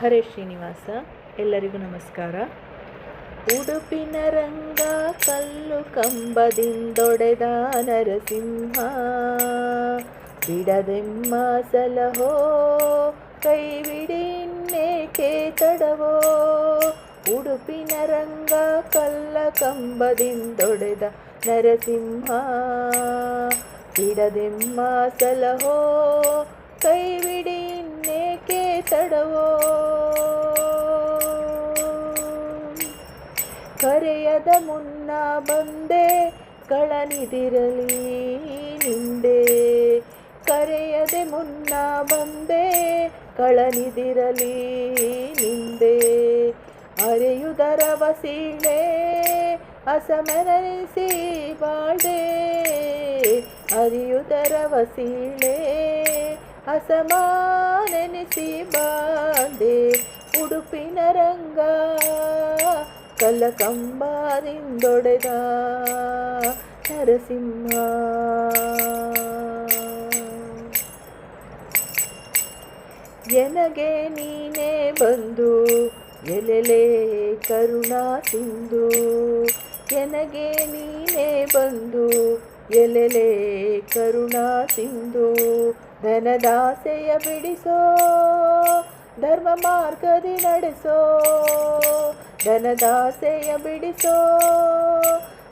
ಹರೇ ಶ್ರೀನಿವಾಸ. ಎಲ್ಲರಿಗೂ ನಮಸ್ಕಾರ. ಉಡುಪಿನ ರಂಗ ಕಲ್ಲು ಕಂಬದಿಂದೊಡೆದ ನರಸಿಂಹ, ಬಿಡದೆಮ್ಮ ಸಲಹೋ ಕೈ ಬಿಡಿನ್ನೇಕೆ ತಡವೋ. ಉಡುಪಿನ ರಂಗ ಕಲ್ಲ ಕಂಬದಿಂದೊಡೆದ ನರಸಿಂಹ, ಬಿಡದೆಮ್ಮ ಸಲಹೋ ಕೈ ಬಿಡಿನ್ನೇಕೆ ತಡವೋ. ಕರೆಯದ ಮುನ್ನ ಬಂದೆ ಕಳನಿದಿರಲಿ ನಿಂದೆ, ಕರೆಯದೆ ಮುನ್ನ ಬಂದೆ ಕಳನಿದಿರಲಿ ನಿಂದೆ. ಅರೆಯುದರ ವಸೀಳೆ ಅಸಮನನಿಸಿ ಬಾಳ್ದೆ, ಅರಿಯುದರ ವಸೀಳೆ ಅಸಮಾನೆನಿಸಿ ಬಾಳ್ದೆ. ಉಡುಪಿನ ರಂಗ ಕಲ್ಲಕಂಬದಿಂದೊಡೆದ ನರಸಿಂಹ, ಎನಗೆ ನೀನೇ ಬಂದು ಎಲೆಲೆ ಕರುಣಾ ಸಿಂಧು, ಎನಗೆ ನೀನೇ ಬಂದು ಎಲೆಲೆ ಕರುಣಾ ಸಿಂಧು. ಧನದಾಸೆಯ ಬಿಡಿಸೋ ಧರ್ಮ ಮಾರ್ಗದಿ ನಡೆಸೋ, ಧನದಾಸೆಯ ಬಿಡಿಸೋ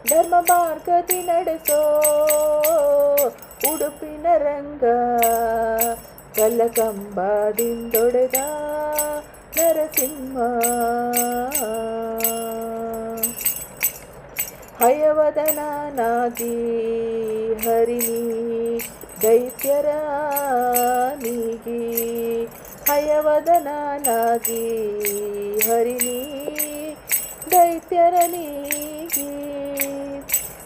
ಧರ್ಮ ಮಾರ್ಗದಿ ನಡೆಸೋ. ಉಡುಪಿನ ರಂಗ ಕಲ್ಲಕಂಬದಿಂದೊಡೆದ ನರಸಿಂಹ, ಹಯವದನಾಗಿ ಹರಿಣಿ ದೈತ್ಯರ ನೀಗಿ, ಹಯವದನಾಗಿ ಹರಿಣಿ ದೈತ್ಯರ ನೀಗಿ.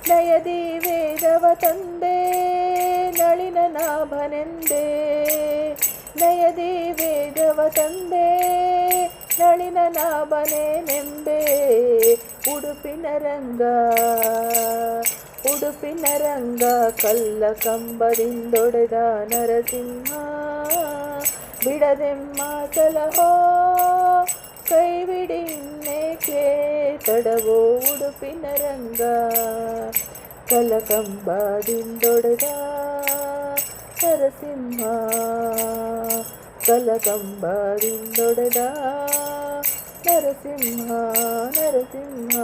ನಯದಿ ವೇದವ ತಂದೆ ನಳಿನ ನಾಭನೆಂದೆ, ನಯದಿ ವೇದವ ತಂದೆ ನಳಿನ ನಾಭನೆಂಬೆ. ಉಡುಪಿನ ರಂಗ ಉಡುಪಿನ ರಂಗ ಕಲ್ಲ ಕಂಬದಿಂದೊಡೆದ ನರಸಿಂಹ, ಬಿಡದೆಮ್ಮ ಸಲಹೋ ಕೈ ಬಿಡಿನ್ನೇಕೆ ತಡವೋ. ಉಡುಪಿನ ರಂಗ ಕಲ್ಲಕಂಬದಿಂದೊಡೆದ ನರಸಿಂಹ, ಕಲ್ಲಕಂಬದಿಂದೊಡೆದ ನರಸಿಂಹ ನರಸಿಂಹ.